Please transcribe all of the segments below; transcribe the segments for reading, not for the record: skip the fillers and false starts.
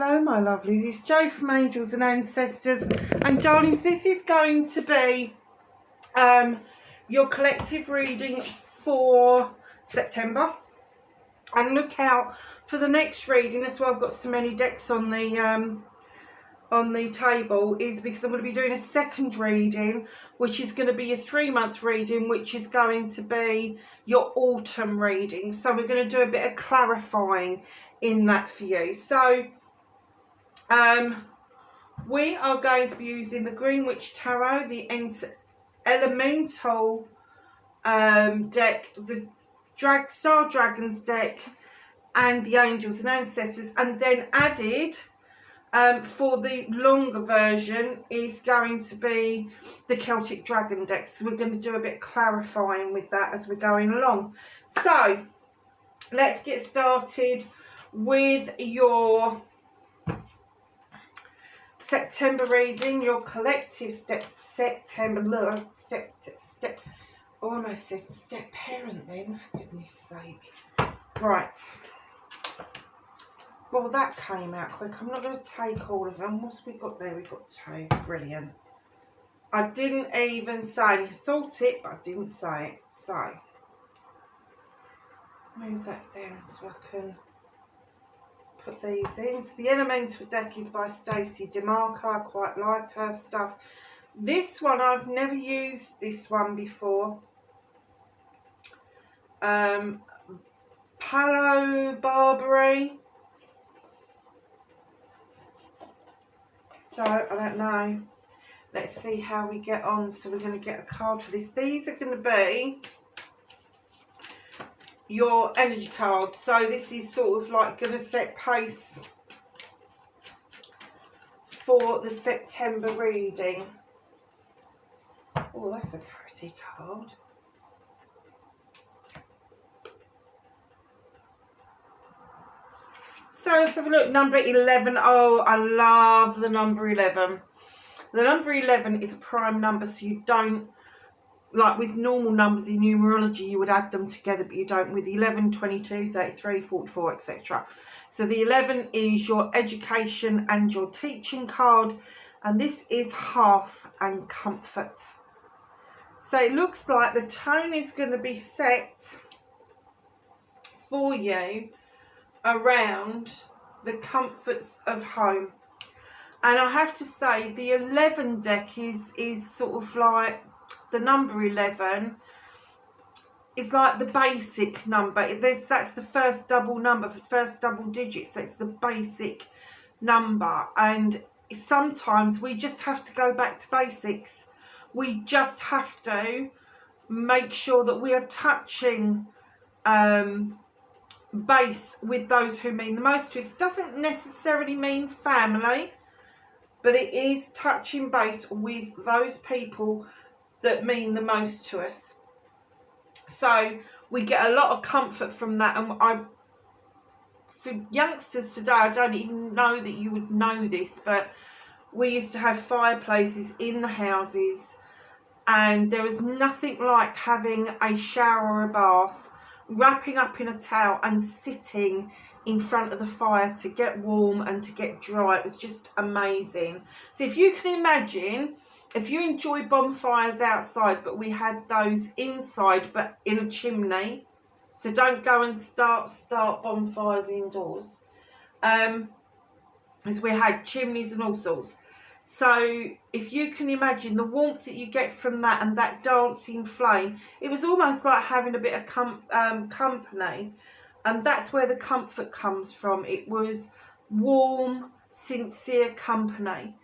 Hello my lovelies, it's Jo from Angels and Ancestors, and darlings, this is going to be your collective reading for September. And look out for the next reading. That's why I've got so many decks on the table, is because I'm going to be doing a second reading, which is going to be a 3-month reading, which is going to be your autumn reading. So we're going to do a bit of clarifying in that for you. So we are going to be using the Greenwich Tarot, the Elemental deck, the Star Dragons deck, and the Angels and Ancestors, and then added for the longer version is going to be the Celtic Dragon deck. So we're going to do a bit of clarifying with that as we're going along. So let's get started with your September reading, your collective almost said step parent then, for goodness sake. Right. Well, that came out quick. I'm not going to take all of them. What's we got there? We've got 2. Brilliant. I didn't even say. I thought it, but I didn't say it. So, let's move that down so I can put these in. So the Elemental deck is by Stacey DeMarco. I quite like her stuff. This one, I've never used this one before. Palo Barbary. So, I don't know. Let's see how we get on. So, we're going to get a card for this. These are going to be your energy cards. So, this is sort of like going to set pace for the September reading. Oh, that's a pretty card. So let's have a look. Number 11. Oh, I love the number 11. The number 11 is a prime number, so you don't, like with normal numbers in numerology, you would add them together, but you don't with 11, 22, 33, 44, etc. So the 11 is your education and your teaching card, and this is hearth and comfort. So it looks like the tone is going to be set for you around the comforts of home. And I have to say, the 11 deck is sort of like the number 11 is like the basic number. That's the first double number, the first double digit, so it's the basic number. And sometimes we just have to go back to basics. We just have to make sure that we are touching base with those who mean the most to us. Doesn't necessarily mean family, but it is touching base with those people that mean the most to us. So we get a lot of comfort from that. And for youngsters today, I don't even know that you would know this, but we used to have fireplaces in the houses, and there was nothing like having a shower or a bath, wrapping up in a towel and sitting in front of the fire to get warm and to get dry. It was just amazing. So if you can imagine, if you enjoy bonfires outside, but we had those inside but in a chimney, so don't go and start bonfires indoors, as we had chimneys and all sorts. So if you can imagine the warmth that you get from that and that dancing flame, it was almost like having a bit of company. And that's where the comfort comes from. It was warm, sincere company.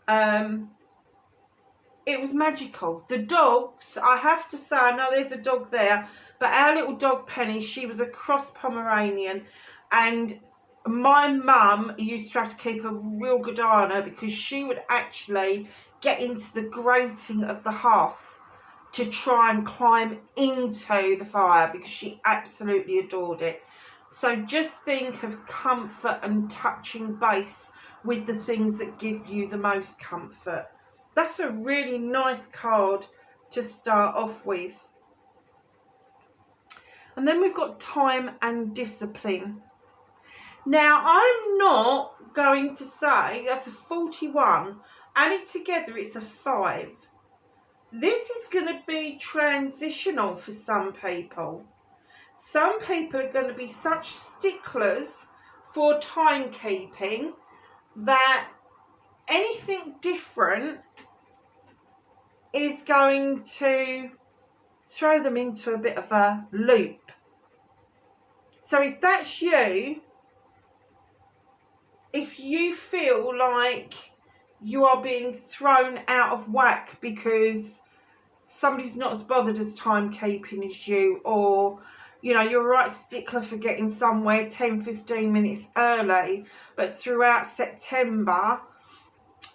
It was magical. The dogs, I have to say, I know there's a dog there, but our little dog Penny, she was a cross Pomeranian, and my mum used to have to keep a real good eye on her because she would actually get into the grating of the hearth to try and climb into the fire because she absolutely adored it. So just think of comfort and touching base with the things that give you the most comfort. That's a really nice card to start off with. And then we've got time and discipline. Now, I'm not going to say that's a 41. Add it together, it's a 5. This is going to be transitional for some people. Some people are going to be such sticklers for timekeeping that anything different is going to throw them into a bit of a loop. So if that's you, if you feel like you are being thrown out of whack because somebody's not as bothered as timekeeping as you, or you're a right stickler for getting somewhere 10-15 minutes early, but throughout September,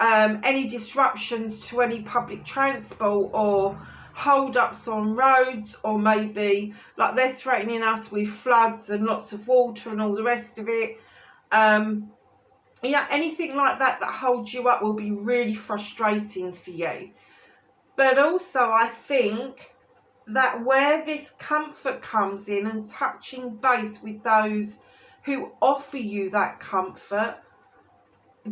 any disruptions to any public transport or hold-ups on roads, or maybe like they're threatening us with floods and lots of water and all the rest of it, anything like that holds you up will be really frustrating for you. But also I think that where this comfort comes in and touching base with those who offer you that comfort,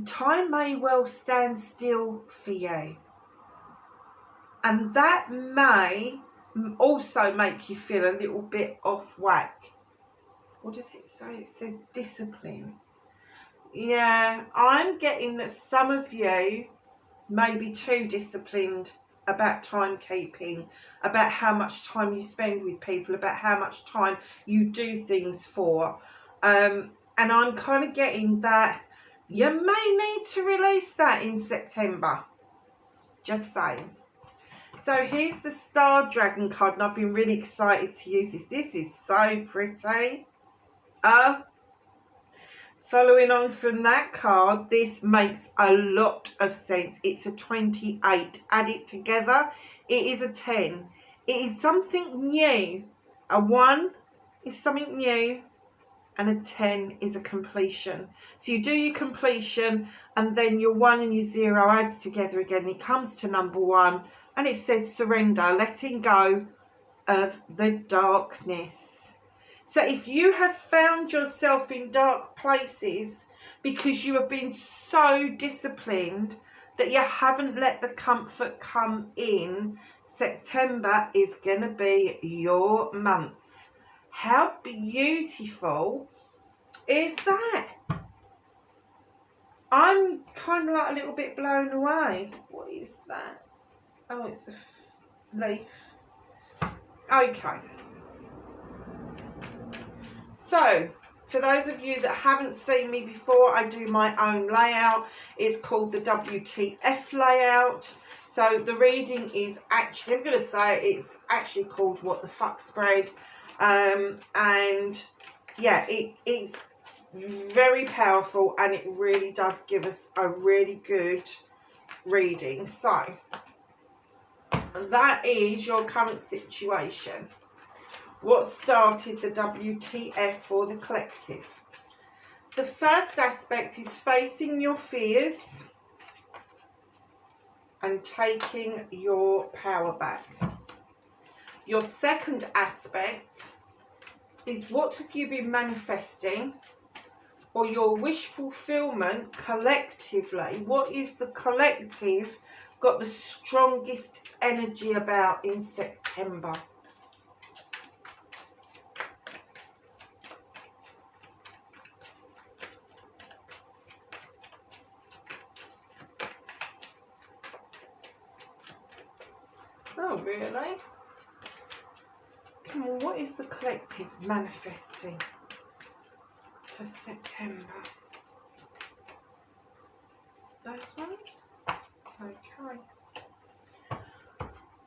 time may well stand still for you. And that may also make you feel a little bit off whack. What does it say? It says discipline. Yeah, I'm getting that some of you may be too disciplined about timekeeping, about how much time you spend with people, about how much time you do things for. And I'm kind of getting that you may need to release that in September. Just saying. So here's the Star Dragon card, and I've been really excited to use this. This is so pretty. Following on from that card, this makes a lot of sense. It's a 28. Add it together, it is a 10. It is something new. A 1 is something new, and a 10 is a completion. So you do your completion, and then your 1 and your 0 adds together again. It comes to number 1, and it says surrender, letting go of the darkness. So if you have found yourself in dark places because you have been so disciplined that you haven't let the comfort come in, September is going to be your month. How beautiful is that? I'm kind of like a little bit blown away. What is that? Oh, it's a leaf. Okay. So, for those of you that haven't seen me before, I do my own layout. It's called the WTF layout. So the reading is actually, I'm going to say it's actually called What the Fuck Spread. And yeah, it's very powerful, and it really does give us a really good reading. So that is your current situation. What started the WTF for the collective? The first aspect is facing your fears and taking your power back. Your second aspect is what have you been manifesting, or your wish fulfillment collectively. What is the collective got the strongest energy about in September? Oh, really? Come on, what is the collective manifesting for September? Those ones? Okay.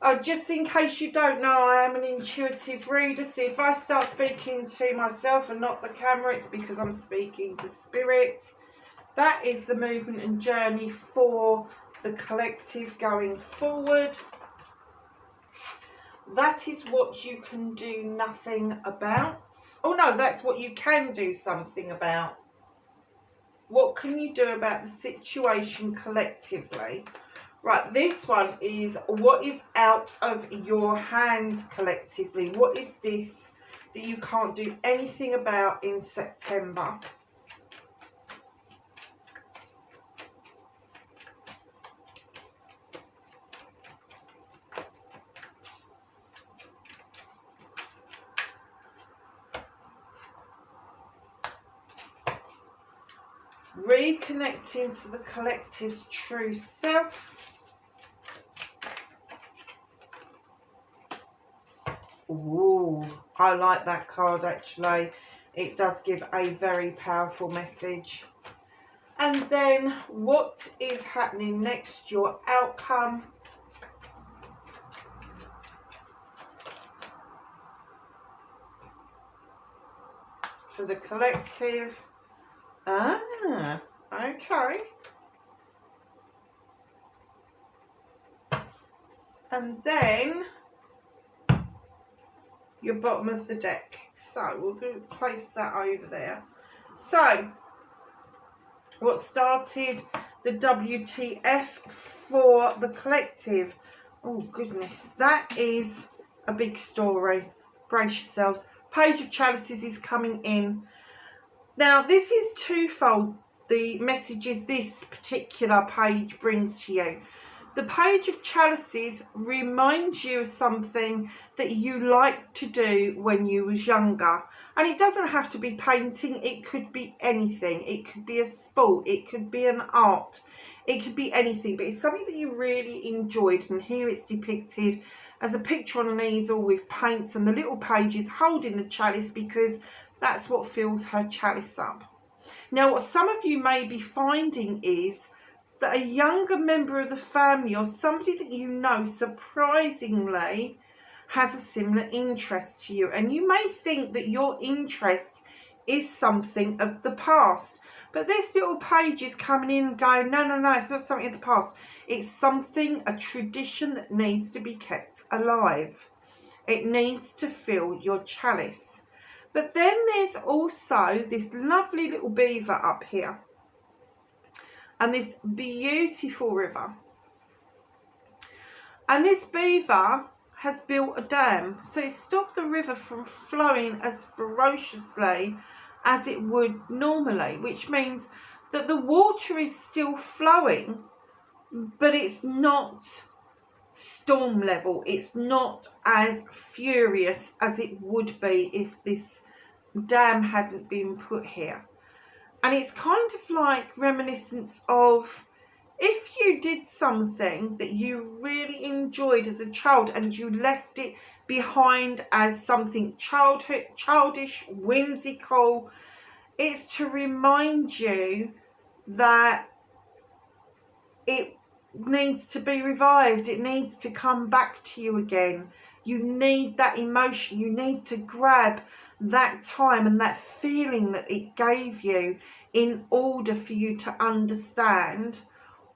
Oh, just in case you don't know, I am an intuitive reader. So if I start speaking to myself and not the camera, it's because I'm speaking to spirit. That is the movement and journey for the collective going forward. That is what you can do nothing about. Oh no, that's what you can do something about. What can you do about the situation collectively? Right, this one is what is out of your hands collectively. What is this that you can't do anything about in September? Reconnecting to the collective's true self. Ooh, I like that card actually. It does give a very powerful message. And then what is happening next? Your outcome. For the collective. Ah, okay. And then your bottom of the deck. So we're going to place that over there. So what started the WTF for the collective? Oh goodness, that is a big story. Brace yourselves. Page of Chalices is coming in. Now this is twofold, the messages this particular page brings to you. The Page of Chalices reminds you of something that you liked to do when you was younger. And it doesn't have to be painting, it could be anything. It could be a sport, it could be an art, it could be anything. But it's something that you really enjoyed, and here it's depicted as a picture on an easel with paints and the little pages holding the chalice, because that's what fills her chalice up. Now what some of you may be finding is that a younger member of the family or somebody that you know surprisingly has a similar interest to you, and you may think that your interest is something of the past, but this little page is coming in and going, no, it's not something of the past. It's something, a tradition that needs to be kept alive. It needs to fill your chalice. But then there's also this lovely little beaver up here and this beautiful river. And this beaver has built a dam, so it stopped the river from flowing as ferociously as it would normally, which means that the water is still flowing, but it's not storm level. It's not as furious as it would be if this dam hadn't been put here. And it's kind of like reminiscence of if you did something that you really enjoyed as a child and you left it behind as something childish, whimsical, it's to remind you that it needs to be revived. It needs to come back to you again. You need that emotion. You need to grab that time and that feeling that it gave you in order for you to understand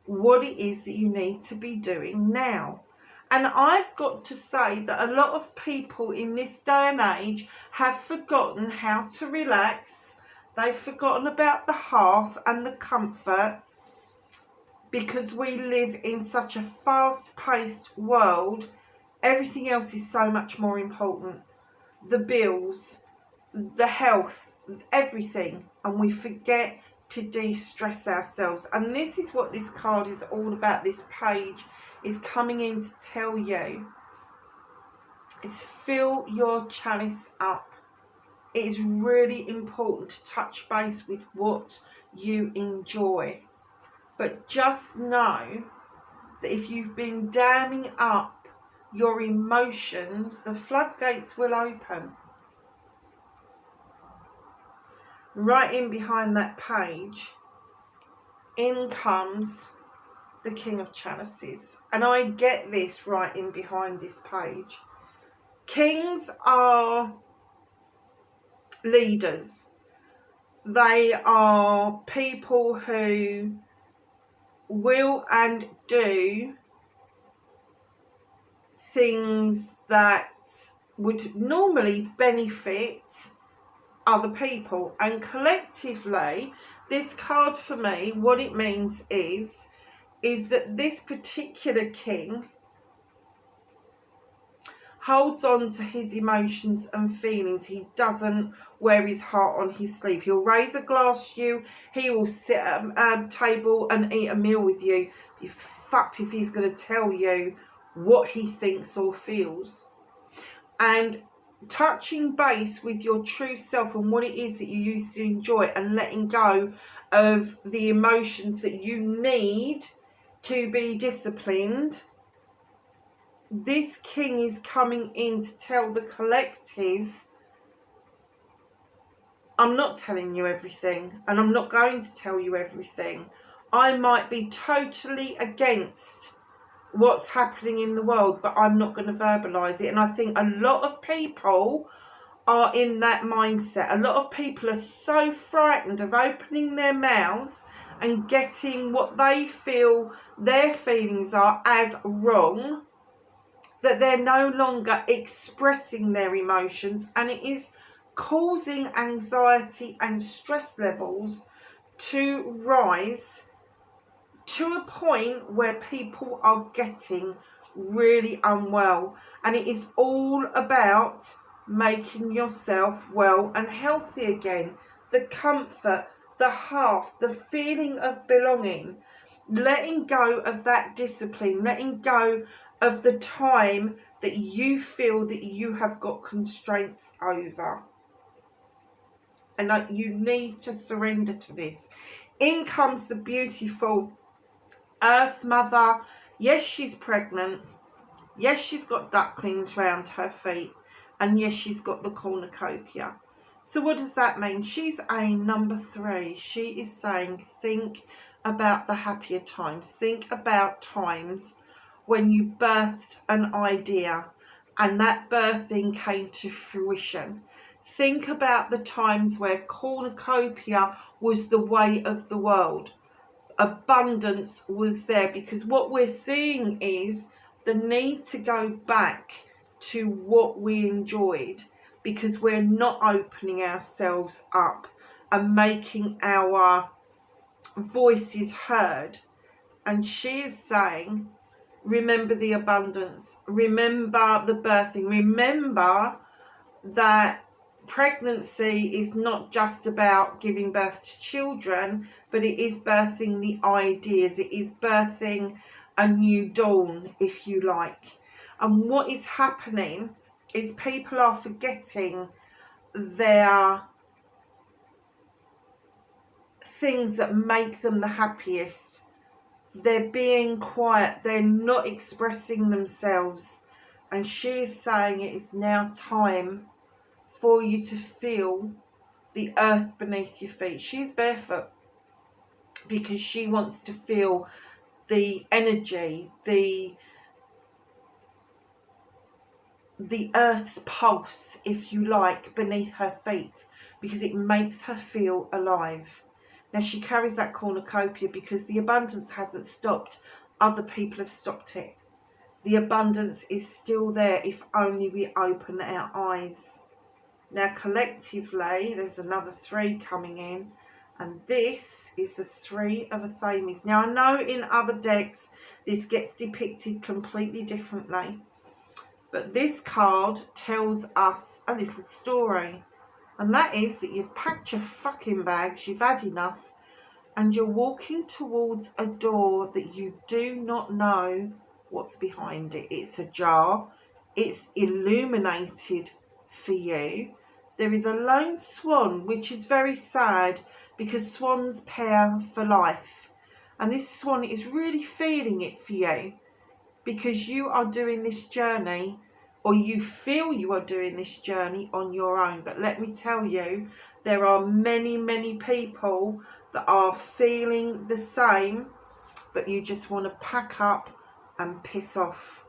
what it is that you need to be doing now. And I've got to say that a lot of people in this day and age have forgotten how to relax. They've forgotten about the hearth and the comfort, because we live in such a fast-paced world. Everything else is so much more important. The bills, the health, everything. And we forget to de-stress ourselves. And this is what this card is all about. This page is coming in to tell you is fill your chalice up. It is really important to touch base with what you enjoy. But just know that if you've been damming up your emotions, the floodgates will open. Right in behind that page, in comes the King of Chalices. And I get this right in behind this page. Kings are leaders. They are people who will and do things that would normally benefit other people. And collectively, this card for me, what it means is that this particular king holds on to his emotions and feelings. He doesn't wear his heart on his sleeve. He'll raise a glass to you. He will sit at a table and eat a meal with you. You're fucked if he's going to tell you what he thinks or feels. And touching base with your true self and what it is that you used to enjoy, and letting go of the emotions that you need to be disciplined. This king is coming in to tell the collective, I'm not telling you everything, and I'm not going to tell you everything. I might be totally against what's happening in the world, but I'm not going to verbalise it. And I think a lot of people are in that mindset. A lot of people are so frightened of opening their mouths and getting what they feel their feelings are as wrong, that they're no longer expressing their emotions, and it is causing anxiety and stress levels to rise to a point where people are getting really unwell. And it is all about making yourself well and healthy again. The comfort, the hearth, the feeling of belonging, letting go of that discipline, letting go of the time that you feel that you have got constraints over. And that you need to surrender to this. In comes the beautiful Earth Mother. Yes, she's pregnant. Yes, she's got ducklings round her feet. And yes, she's got the cornucopia. So what does that mean? She's a number 3. She is saying, think about the happier times. Think about times when you birthed an idea and that birthing came to fruition. Think about the times where cornucopia was the way of the world. Abundance was there, because what we're seeing is the need to go back to what we enjoyed, because we're not opening ourselves up and making our voices heard. And she is saying, remember the abundance, remember the birthing, remember that pregnancy is not just about giving birth to children, but it is birthing the ideas. It is birthing a new dawn, if you like. And what is happening is people are forgetting their things that make them the happiest. They're being quiet. They're not expressing themselves. And she is saying it is now time for you to feel the earth beneath your feet. She's barefoot because she wants to feel the energy, the earth's pulse, if you like, beneath her feet, because it makes her feel alive. Now she carries that cornucopia because the abundance hasn't stopped. Other people have stopped it. The abundance is still there if only we open our eyes. Now collectively, there's another 3 coming in, and this is the 3 of Athames. Now I know in other decks this gets depicted completely differently, but this card tells us a little story, and that is that you've packed your fucking bags, you've had enough, and you're walking towards a door that you do not know what's behind it. It's ajar, it's illuminated for you. There is a lone swan, which is very sad because swans pair for life, and this swan is really feeling it for you because you are doing this journey, or you feel you are doing this journey on your own. But let me tell you, there are many, many people that are feeling the same, but you just want to pack up and piss off.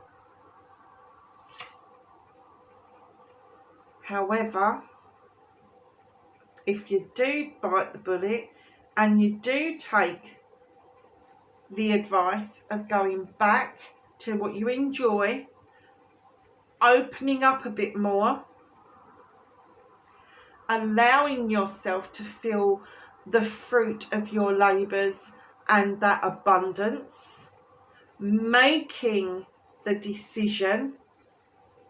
However, if you do bite the bullet and you do take the advice of going back to what you enjoy, opening up a bit more, allowing yourself to feel the fruit of your labours and that abundance, making the decision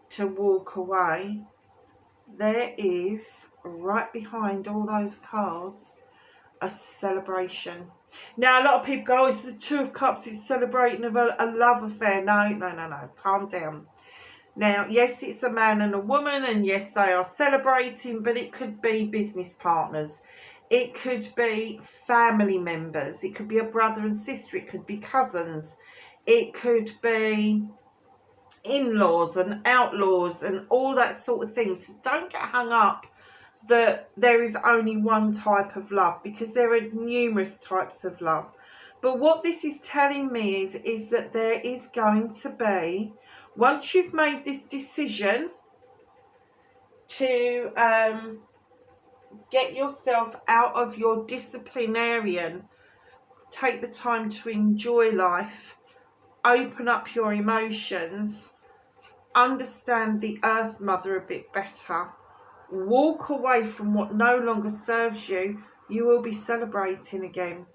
to walk away, there is, right behind all those cards, a celebration. Now a lot of people go, oh, it's the 2 of Cups, it's celebrating of a love affair. No, calm down. Now yes, it's a man and a woman, and yes, they are celebrating, but it could be business partners, It could be family members. It could be a brother and sister. It could be cousins. It could be in-laws and outlaws and all that sort of thing. So don't get hung up that there is only one type of love, because there are numerous types of love. But what this is telling me is that there is going to be, once you've made this decision to get yourself out of your disciplinarian, take the time to enjoy life, open up your emotions, understand the Earth Mother a bit better, walk away from what no longer serves you, you will be celebrating again.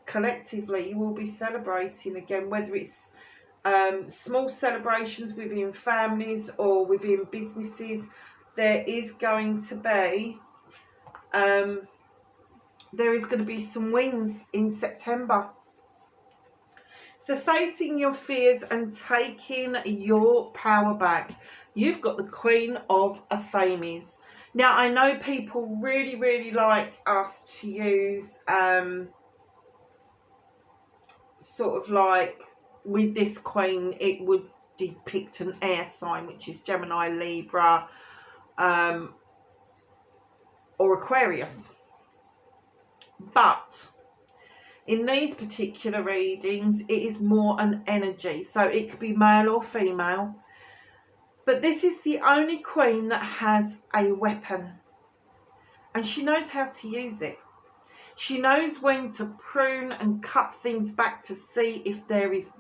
Collectively, you will be celebrating again, whether it's small celebrations within families or within businesses. There is going to be some wins in September. So facing your fears and taking your power back. You've got the Queen of Athames. Now, I know people really, really like us to use sort of like with this Queen, it would depict an air sign, which is Gemini, Libra, or Aquarius. But in these particular readings, it is more an energy. So it could be male or female. But this is the only Queen that has a weapon. And she knows how to use it. She knows when to prune and cut things back to see if there is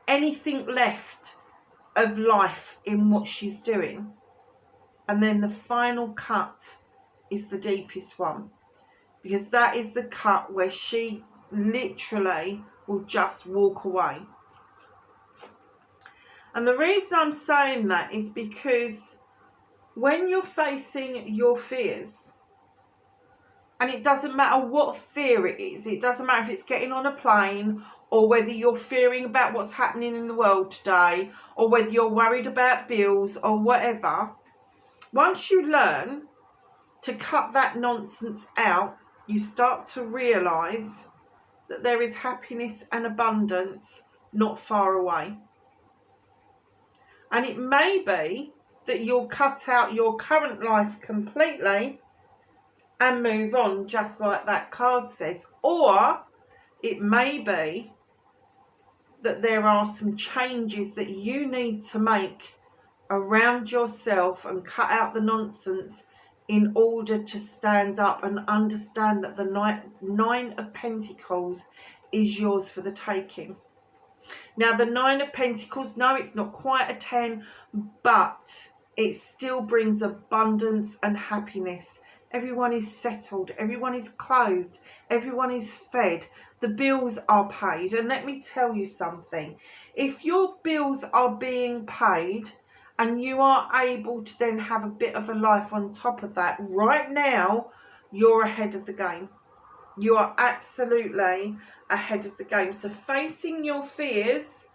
anything left of life in what she's doing. And then the final cut is the deepest one, because that is the cut where she literally will just walk away. And the reason I'm saying that is because when you're facing your fears, and it doesn't matter what fear it is, it doesn't matter if it's getting on a plane, or whether you're fearing about what's happening in the world today, or whether you're worried about bills or whatever, once you learn to cut that nonsense out, you start to realise that there is happiness and abundance not far away. And it may be that you'll cut out your current life completely and move on, just like that card says. Or it may be that there are some changes that you need to make around yourself and cut out the nonsense in order to stand up and understand that the Nine of Pentacles is yours for the taking. Now, the Nine of Pentacles, no, it's not quite a 10, but it still brings abundance and happiness. Everyone is settled, everyone is clothed, everyone is fed, the bills are paid. And let me tell you something, if your bills are being paid and you are able to then have a bit of a life on top of that, right now, you're ahead of the game. You are absolutely ahead of the game. So facing your fears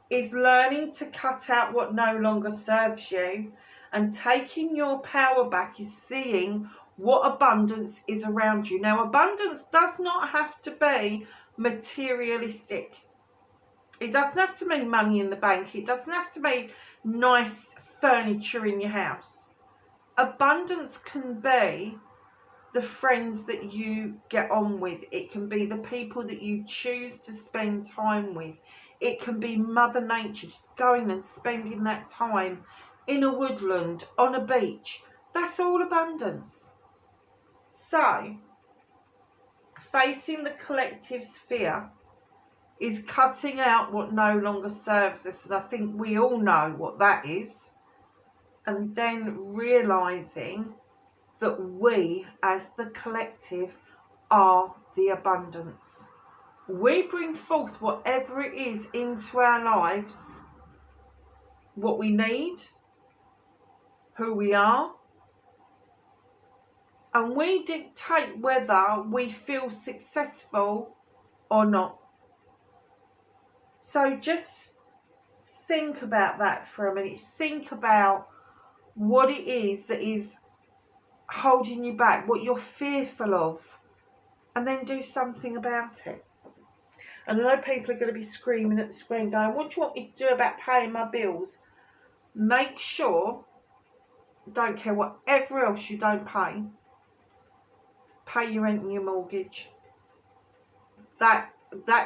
is learning to cut out what no longer serves you, and taking your power back is seeing what abundance is around you. Now, abundance does not have to be materialistic. It doesn't have to mean money in the bank. It doesn't have to be nice furniture in your house. Abundance can be the friends that you get on with. It can be the people that you choose to spend time with. It can be Mother Nature, just going and spending that time in a woodland, on a beach. That's all abundance. So, facing the collective sphere is cutting out what no longer serves us. And I think we all know what that is. And then realising that we, as the collective, are the abundance. We bring forth whatever it is into our lives, what we need, who we are, and we dictate whether we feel successful or not. So just think about that for a minute. Think about what it is that is holding you back, what you're fearful of, and then do something about it. And I know people are going to be screaming at the screen going, what do you want me to do about paying my bills? Make sure, don't care whatever else you don't pay your rent and your mortgage. That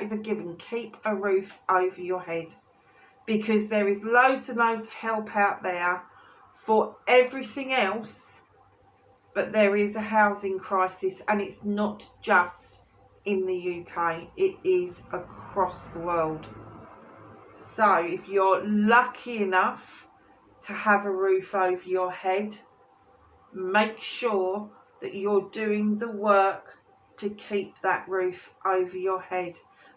is a given. Keep a roof over your head, because there is loads and loads of help out there for everything else, but there is a housing crisis, and it's not just in the UK, it is across the world. So if you're lucky enough to have a roof over your head, make sure that you're doing the work to keep that roof over your head,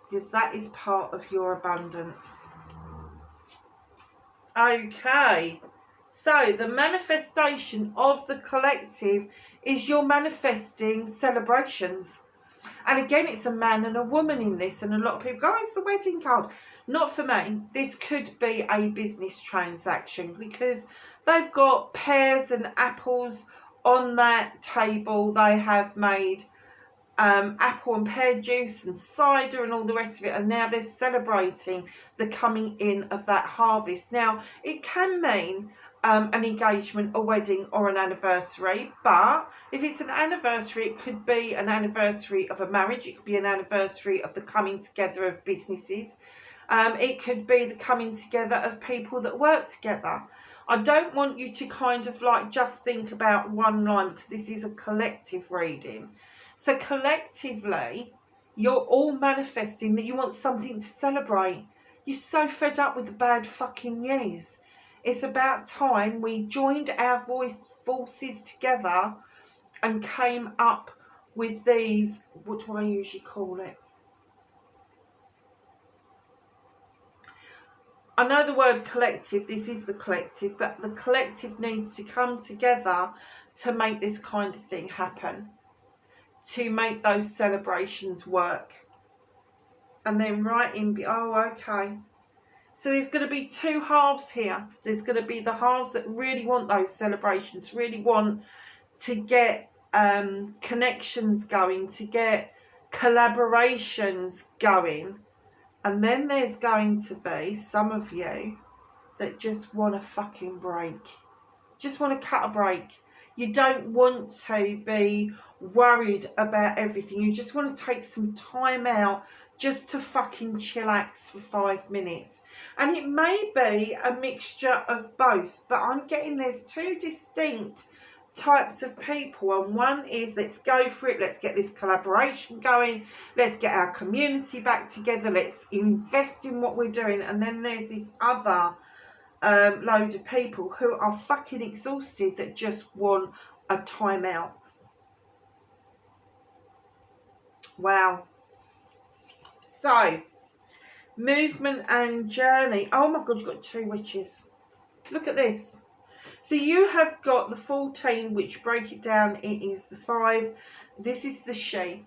because that is part of your abundance. Okay, so the manifestation of the collective is you're manifesting celebrations. And again, it's a man and a woman in this, and a lot of people go, oh, it's the wedding card. Not for me. This could be a business transaction, because they've got pears and apples on that table. They have made apple and pear juice and cider and all the rest of it, and now they're celebrating the coming in of that harvest. Now, it can mean an engagement, a wedding, or an anniversary, but if it's an anniversary, it could be an anniversary of a marriage, it could be an anniversary of the coming together of businesses, it could be the coming together of people that work together. I don't want you to kind of like just think about one line, because this is a collective reading. So collectively, you're all manifesting that you want something to celebrate. You're so fed up with the bad fucking news. It's about time we joined our forces together and came up with these, what do I usually call it? I know the word collective, this is the collective, but the collective needs to come together to make this kind of thing happen, to make those celebrations work. And then right in, oh, okay. So there's going to be two halves here. There's going to be the halves that really want those celebrations, really want to get connections going, to get collaborations going. And then there's going to be some of you that just want a fucking break. Just want to cut a break. You don't want to be worried about everything. You just want to take some time out just to fucking chillax for 5 minutes. And it may be a mixture of both, but I'm getting there's two distinct types of people, and one is let's go for it, let's get this collaboration going, let's get our community back together, let's invest in what we're doing. And then there's this other load of people who are fucking exhausted that just want a time out. Wow. So, movement and journey. Oh my God, you've got two witches. Look at this. So you have got the 14, which, break it down, it is the 5. This is the she.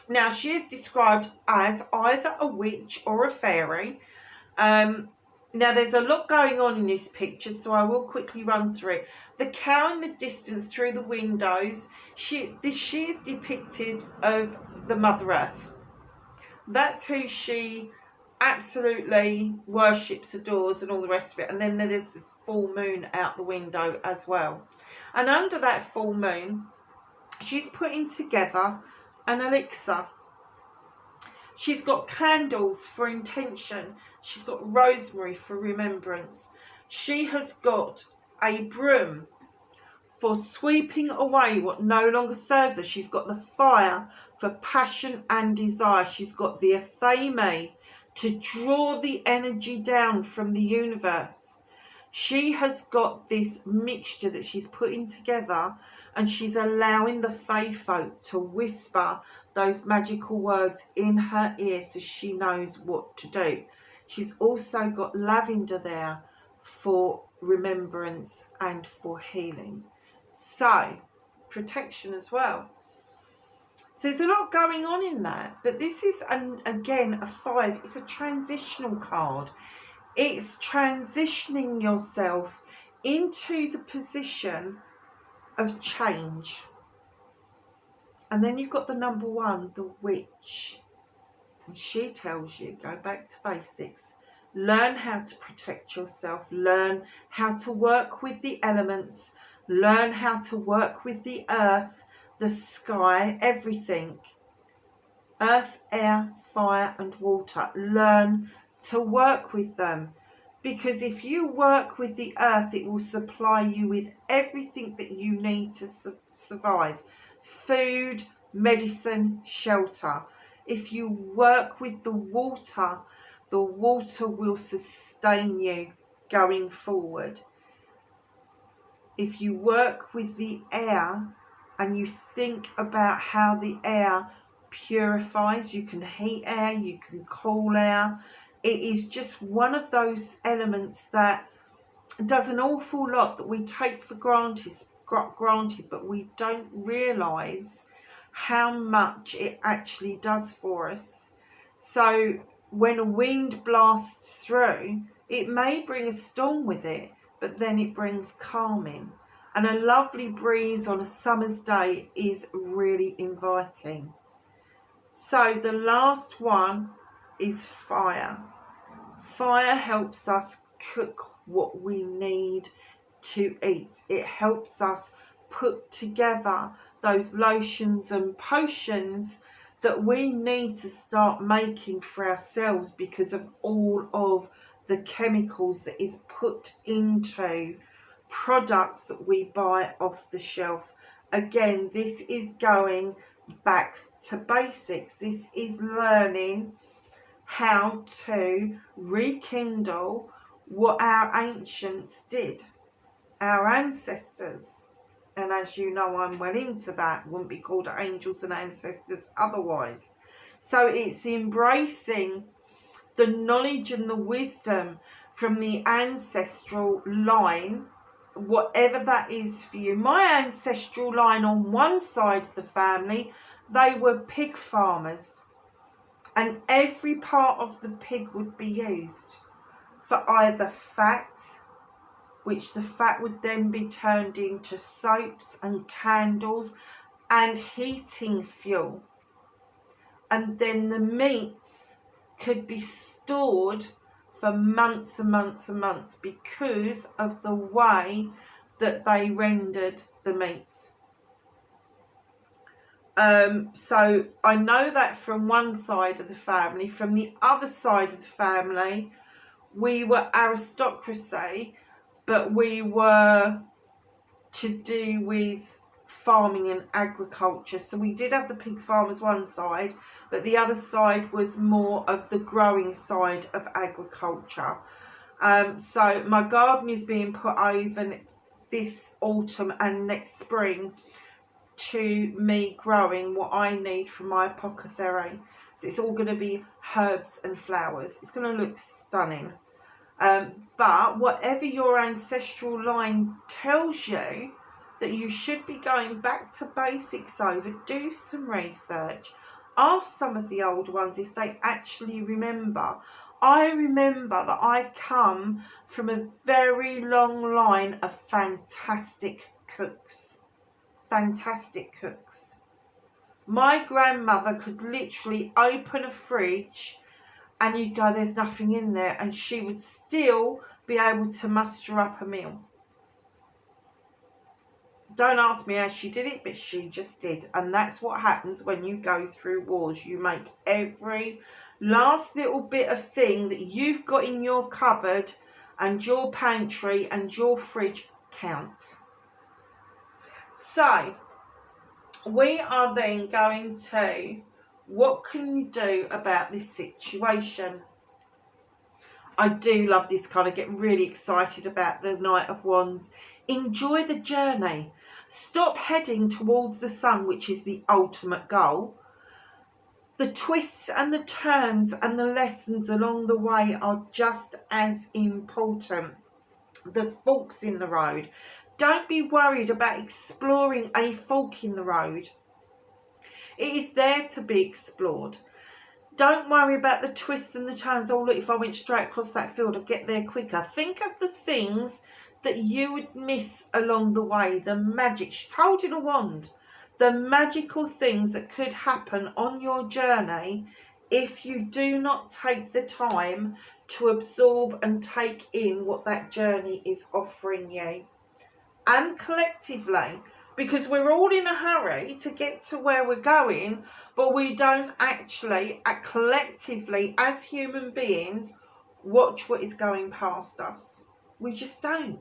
Now, she is described as either a witch or a fairy. Now, there's a lot going on in this picture, so I will quickly run through it. The cow in the distance through the windows. She is depicted of the Mother Earth. That's who she absolutely worships, adores, and all the rest of it. And then there's the full moon out the window as well. And under that full moon, she's putting together an elixir. She's got candles for intention. She's got rosemary for remembrance. She has got a broom for sweeping away what no longer serves her. She's got the fire for passion and desire. She's got the Athame to draw the energy down from the universe. She has got this mixture that she's putting together, and she's allowing the fae folk to whisper those magical words in her ear so she knows what to do. She's also got lavender there for remembrance and for healing. So, protection as well. So there's a lot going on in that, but this is, again, a 5. It's a transitional card. It's transitioning yourself into the position of change. And then you've got the number 1, the witch. And she tells you, go back to basics. Learn how to protect yourself. Learn how to work with the elements. Learn how to work with the earth, the sky, everything. Earth, air, fire and water. Learn to work with them. Because if you work with the earth, it will supply you with everything that you need to survive. Food, medicine, shelter. If you work with the water will sustain you going forward. If you work with the air and you think about how the air purifies, you can heat air, you can cool air. It is just one of those elements that does an awful lot that we take for granted, but we don't realise how much it actually does for us. So when a wind blasts through, it may bring a storm with it, but then it brings calming. And a lovely breeze on a summer's day is really inviting. So the last one is fire. Fire helps us cook what we need to eat. It helps us put together those lotions and potions that we need to start making for ourselves because of all of the chemicals that is put into products that we buy off the shelf. Again, this is going back to basics. This is learning how to rekindle what our ancients did, our ancestors. And as you know, I'm well into that. Wouldn't be called angels and ancestors otherwise. So it's embracing the knowledge and the wisdom from the ancestral line, whatever that is for you. My ancestral line, on one side of the family, they were pig farmers. And every part of the pig would be used for either fat, which the fat would then be turned into soaps and candles and heating fuel. And then the meats could be stored for months and months and months because of the way that they rendered the meat. So I know that from one side of the family. From the other side of the family, we were aristocracy, but we were to do with farming and agriculture. So we did have the pig farmers one side, but the other side was more of the growing side of agriculture. So my garden is being put over this autumn and next spring to me growing what I need for my apothecary. So it's all going to be herbs and flowers. It's going to look stunning. But whatever your ancestral line tells you that you should be going back to basics over, do some research. Ask some of the old ones if they actually remember. I remember that I come from a very long line of fantastic cooks. Fantastic cooks. My grandmother could literally open a fridge and you'd go, there's nothing in there, and she would still be able to muster up a meal. Don't ask me how she did it, but she just did. And that's what happens when you go through wars. You make every last little bit of thing that you've got in your cupboard and your pantry and your fridge count. So we are then going to, what can you do about this situation? I do love this card. I get really excited about the Knight of Wands. Enjoy the journey. Stop heading towards the sun, which is the ultimate goal. The twists and the turns and the lessons along the way are just as important. The forks in the road. Don't be worried about exploring a fork in the road. It is there to be explored. Don't worry about the twists and the turns. Oh, look, if I went straight across that field, I'd get there quicker. Think of the things that you would miss along the way. The magic, she's holding a wand, the magical things that could happen on your journey if you do not take the time to absorb and take in what that journey is offering you. And collectively, because we're all in a hurry to get to where we're going, but we don't actually, collectively, as human beings, watch what is going past us. We just don't.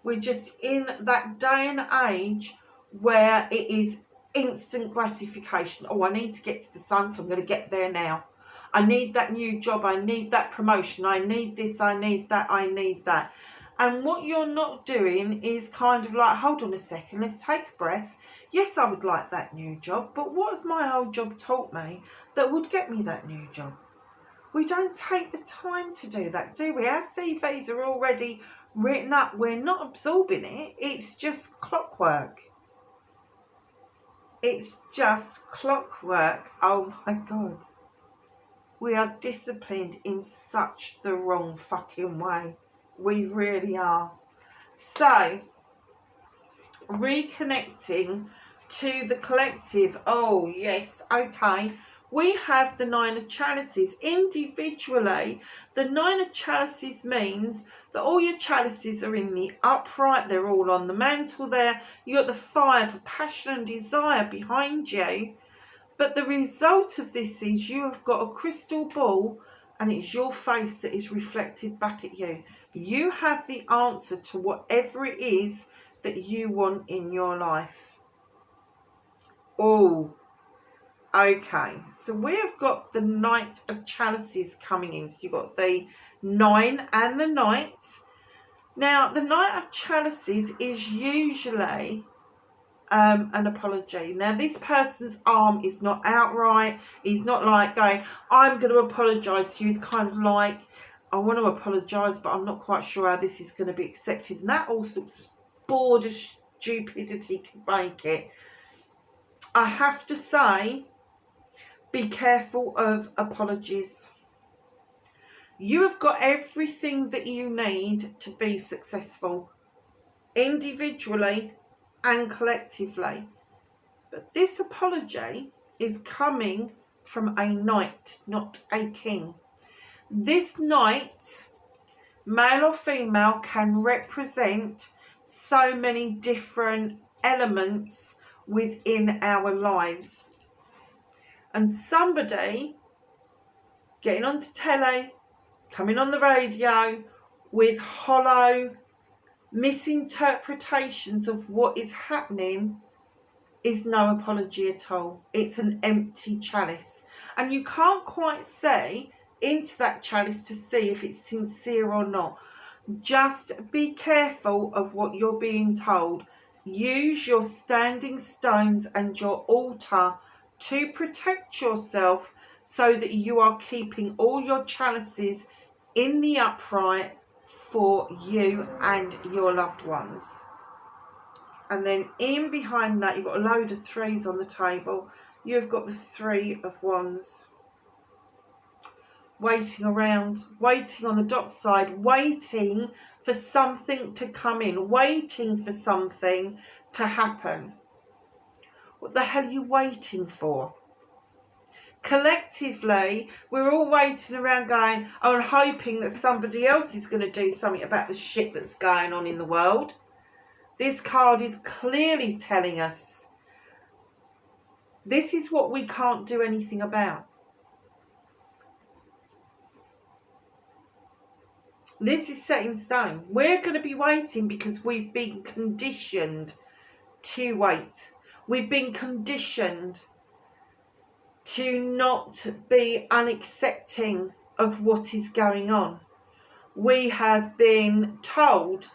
We're just in that day and age where it is instant gratification. Oh, I need to get to the sun, so I'm going to get there now. I need that new job. I need that promotion. I need this. I need that. I need that. And what you're not doing is kind of like, hold on a second, let's take a breath. Yes, I would like that new job, but what has my old job taught me that would get me that new job? We don't take the time to do that, do we? Our CVs are already written up. We're not absorbing it. It's just clockwork. It's just clockwork. Oh my God. We are disciplined in such the wrong fucking way. We really are. So, reconnecting to the collective. Oh, yes. Okay. We have the Nine of Chalices. Individually, the Nine of Chalices means that all your chalices are in the upright. They're all on the mantle there. You got the Five of passion and desire behind you. But the result of this is you have got a crystal ball, and it's your face that is reflected back at you. You have the answer to whatever it is that you want in your life. Oh, okay. So we have got the Knight of Chalices coming in. So you've got the 9 and the Knight. Now, the Knight of Chalices is usually an apology. Now, this person's arm is not outright. He's not like going, I'm going to apologise to you. He's kind of like, I want to apologise, but I'm not quite sure how this is going to be accepted. And that all sorts of border stupidity can make it. I have to say, be careful of apologies. You have got everything that you need to be successful, individually and collectively. But this apology is coming from a knight, not a king. This knight, male or female, can represent so many different elements within our lives. And somebody getting onto telly, coming on the radio with hollow misinterpretations of what is happening is no apology at all. It's an empty chalice. And you can't quite see into that chalice to see if it's sincere or not. Just be careful of what you're being told. Use your standing stones and your altar to protect yourself so that you are keeping all your chalices in the upright for you and your loved ones. And then in behind that, you've got a load of threes on the table. You've got the Three of Wands. Waiting around, waiting on the dockside, waiting for something to come in, waiting for something to happen. What the hell are you waiting for? Collectively, we're all waiting around going, oh, and hoping that somebody else is going to do something about the shit that's going on in the world. This card is clearly telling us this is what we can't do anything about. This is set in stone. We're going to be waiting because we've been conditioned to wait. We've been conditioned to not be unaccepting of what is going on. We have been told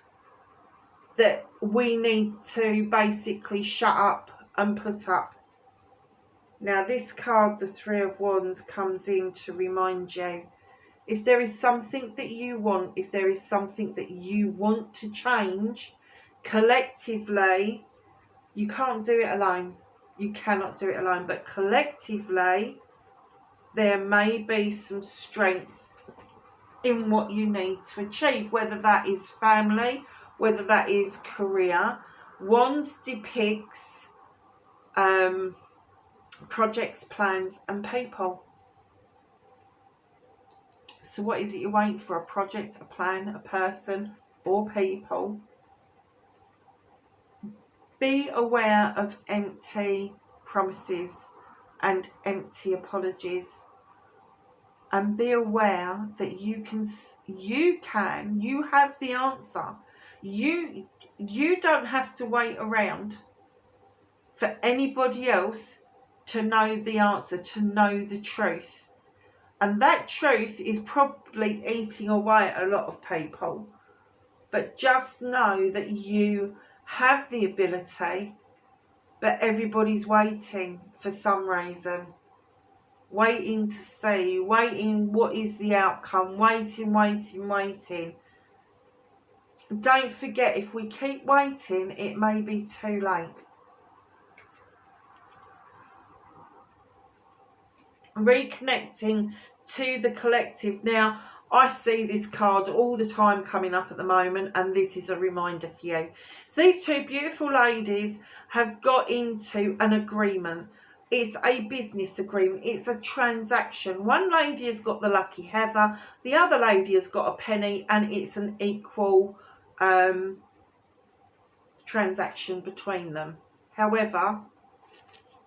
that we need to basically shut up and put up. Now this card, the Three of Wands, comes in to remind you, if there is something that you want, if there is something that you want to change, collectively, you can't do it alone. You cannot do it alone. But collectively, there may be some strength in what you need to achieve, whether that is family, whether that is career. Wands depicts projects, plans and people. So what is it you're waiting for? A project, a plan, a person or people? Be aware of empty promises and empty apologies, and be aware that you have the answer. You don't have to wait around for anybody else to know the answer, to know the truth. And that truth is probably eating away at a lot of people. But just know that you have the ability, but everybody's waiting for some reason. Waiting to see, waiting what is the outcome, waiting. Don't forget, if we keep waiting, it may be too late. Reconnecting to the collective. Now, I see this card all the time coming up at the moment, and this is a reminder for you. So these two beautiful ladies have got into an agreement. It's a business agreement. It's a transaction. One lady has got the lucky heather. The other lady has got a penny, and it's an equal transaction between them. However,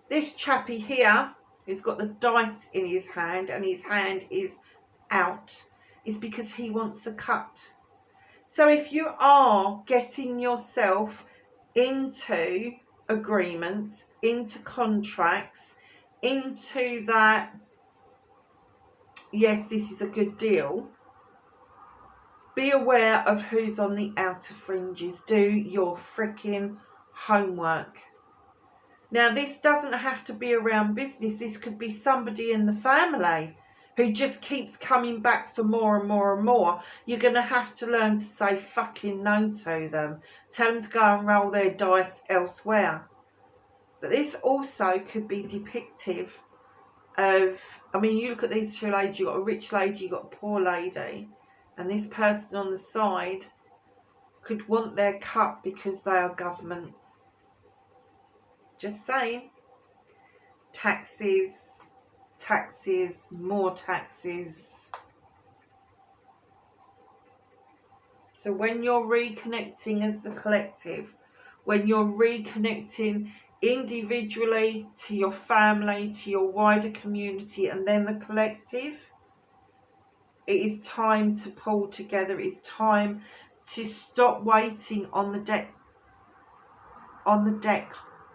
this chappy here who's got the dice in his hand and his hand is out, is because he wants a cut. So if you are getting yourself into agreements, into contracts, into that, yes, this is a good deal, be aware of who's on the outer fringes. Do your freaking homework. Now, this doesn't have to be around business. This could be somebody in the family who just keeps coming back for more and more and more. You're going to have to learn to say fucking no to them. Tell them to go and roll their dice elsewhere. But this also could be depictive of, I mean, you look at these two ladies. You've got a rich lady, you've got a poor lady. And this person on the side could want their cut because they are government. Just saying. Taxes, more taxes. So when you're reconnecting as the collective, when you're reconnecting individually to your family, to your wider community, and then the collective, it is time to pull together. It is time to stop waiting on the deck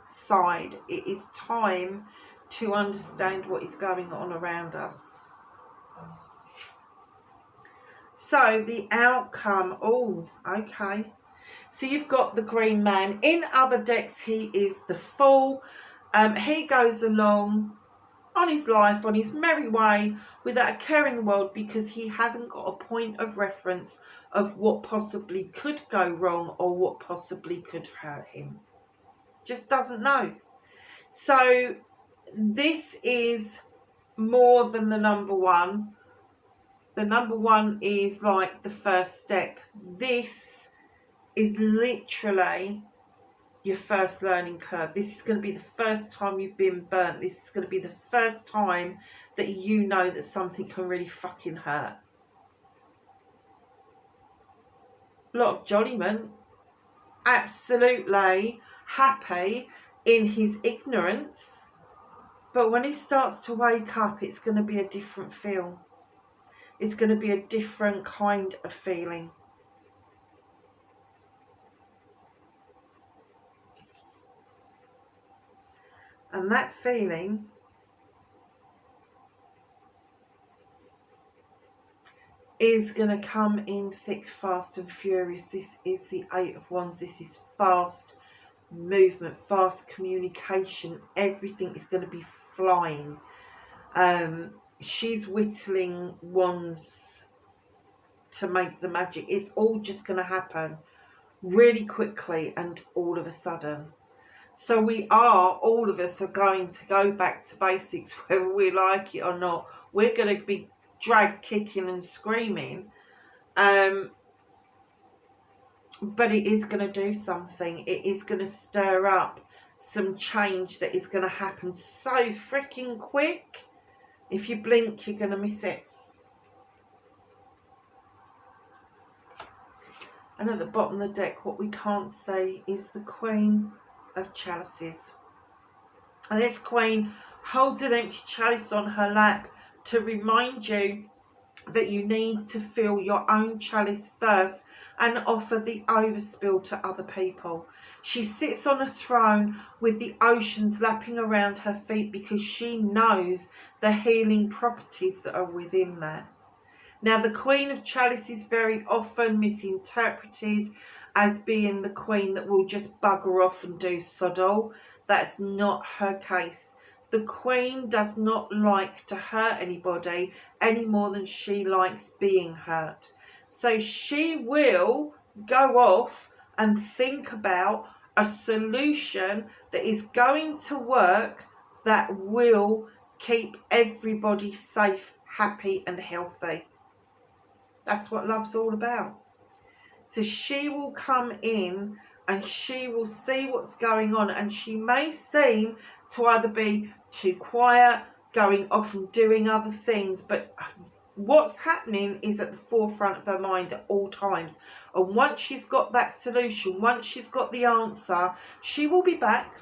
side. It is time to understand what is going on around us. So the outcome, oh, okay. So you've got the green man. In other decks, he is the fool. He goes along on his life, on his merry way, without a care in the world, because he hasn't got a point of reference of what possibly could go wrong or what possibly could hurt him. Just doesn't know. So this is more than the number one. The number one is like the first step. This is literally your first learning curve. This is going to be the first time you've been burnt. This is going to be the first time that you know that something can really fucking hurt. A lot of jolliment. Absolutely happy in his ignorance. But when he starts to wake up, it's going to be a different feel. It's going to be a different kind of feeling. And that feeling is going to come in thick, fast and furious. This is the Eight of Wands. This is fast movement, fast communication. Everything is going to be flying. She's whittling wands to make the magic. It's all just going to happen really quickly and all of a sudden. So all of us are going to go back to basics, whether we like it or not. We're going to be drag kicking and screaming. But it is going to do something. It is going to stir up some change that is going to happen so freaking quick. If you blink, you're going to miss it. And at the bottom of the deck, what we can't see is the Queen of Chalices. And this Queen holds an empty chalice on her lap to remind you that you need to fill your own chalice first and offer the overspill to other people. She sits on a throne with the oceans lapping around her feet because she knows the healing properties that are within that. Now, the Queen of Chalice is very often misinterpreted as being the queen that will just bugger off and do sod all. That's not her case. The Queen does not like to hurt anybody any more than she likes being hurt. So she will go off and think about a solution that is going to work, that will keep everybody safe, happy and healthy. That's what love's all about. So she will come in and she will see what's going on, and she may seem to either be too quiet, going off and doing other things, but what's happening is at the forefront of her mind at all times. And once she's got that solution, once she's got the answer, she will be back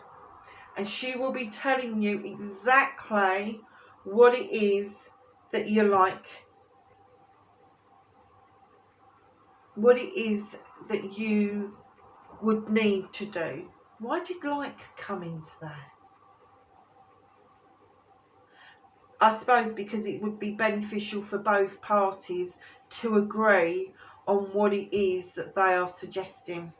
and she will be telling you exactly what it is that you like, what it is that you would need to do. Why did like come into that? I suppose because it would be beneficial for both parties to agree on what it is that they are suggesting.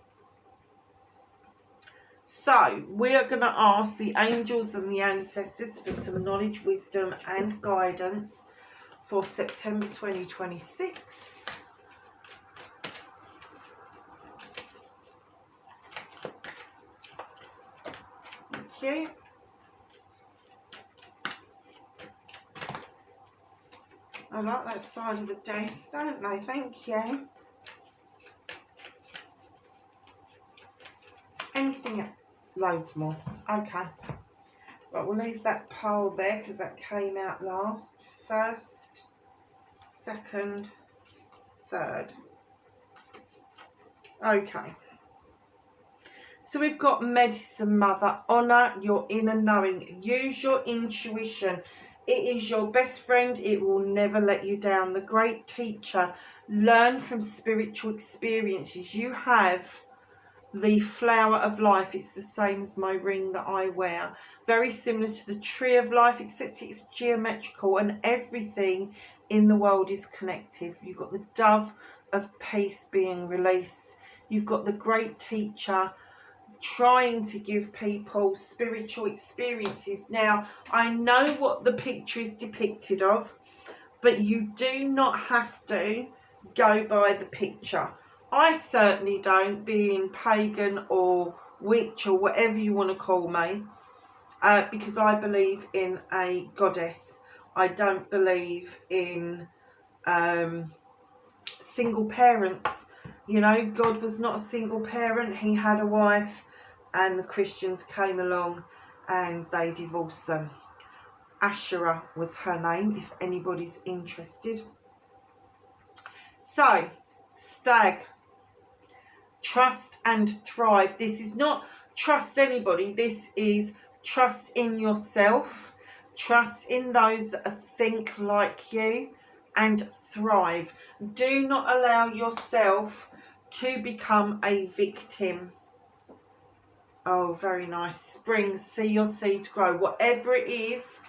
So we are going to ask the angels and the ancestors for some knowledge, wisdom and guidance for September 2026. Thank you. I like that side of the desk, don't they? Thank you. Anything? Loads more. Okay. Right, we'll leave that pile there because that came out last. First, second, third. Okay. So we've got Medicine Mother. Honour your inner knowing. Use your intuition. It is your best friend. It will never let you down. The great teacher. Learn from spiritual experiences. You have the flower of life. It's the same as my ring that I wear. Very similar to the tree of life, except it's geometrical and everything in the world is connected. You've got the dove of peace being released. You've got the great teacher trying to give people spiritual experiences. Now, I know what the picture is depicted of, but you do not have to go by the picture. I certainly don't, being pagan or witch or whatever you want to call me, because I believe in a goddess. I don't believe in single parents. You know, God was not a single parent. He had a wife, and the Christians came along and they divorced them. Asherah was her name, if anybody's interested. So, stag. Trust and thrive. This is not trust anybody. This is trust in yourself. Trust in those that think like you, and thrive. Do not allow yourself to become a victim. Oh, very nice. Spring, see your seeds grow. Whatever it is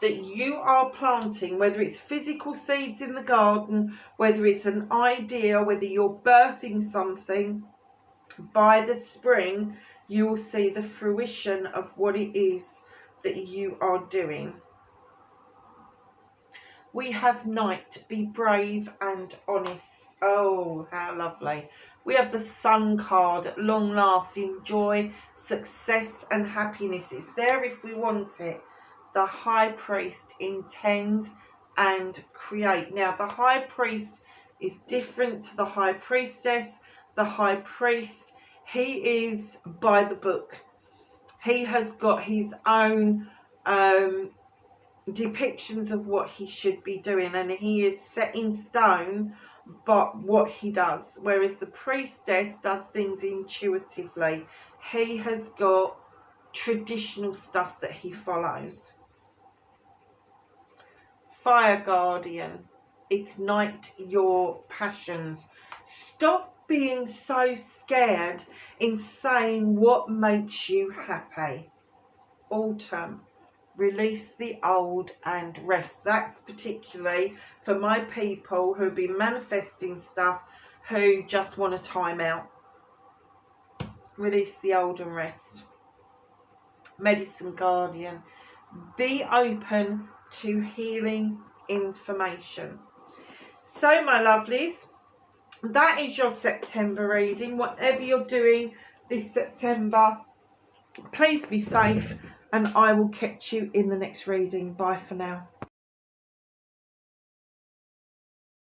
that you are planting, whether it's physical seeds in the garden, whether it's an idea, whether you're birthing something, by the spring, you will see the fruition of what it is that you are doing. We have Night. Be brave and honest. Oh, how lovely. We have the Sun card. Long lasting joy, success and happiness. It's there if we want it. The High Priest. Intend and create. Now, the High Priest is different to the High Priestess. The High Priest, he is by the book. He has got his own depictions of what he should be doing, and he is set in stone but what he does, whereas the Priestess does things intuitively. He has got traditional stuff that he follows. Fire Guardian, ignite your passions. Stop being so scared in saying what makes you happy. Autumn, release the old and rest. That's particularly for my people who've been manifesting stuff, who just want a time out. Release the old and rest. Medicine Guardian, be open to healing information. So, my lovelies, that is your September reading. Whatever you're doing this September, please be safe, and I will catch you in the next reading. Bye for now.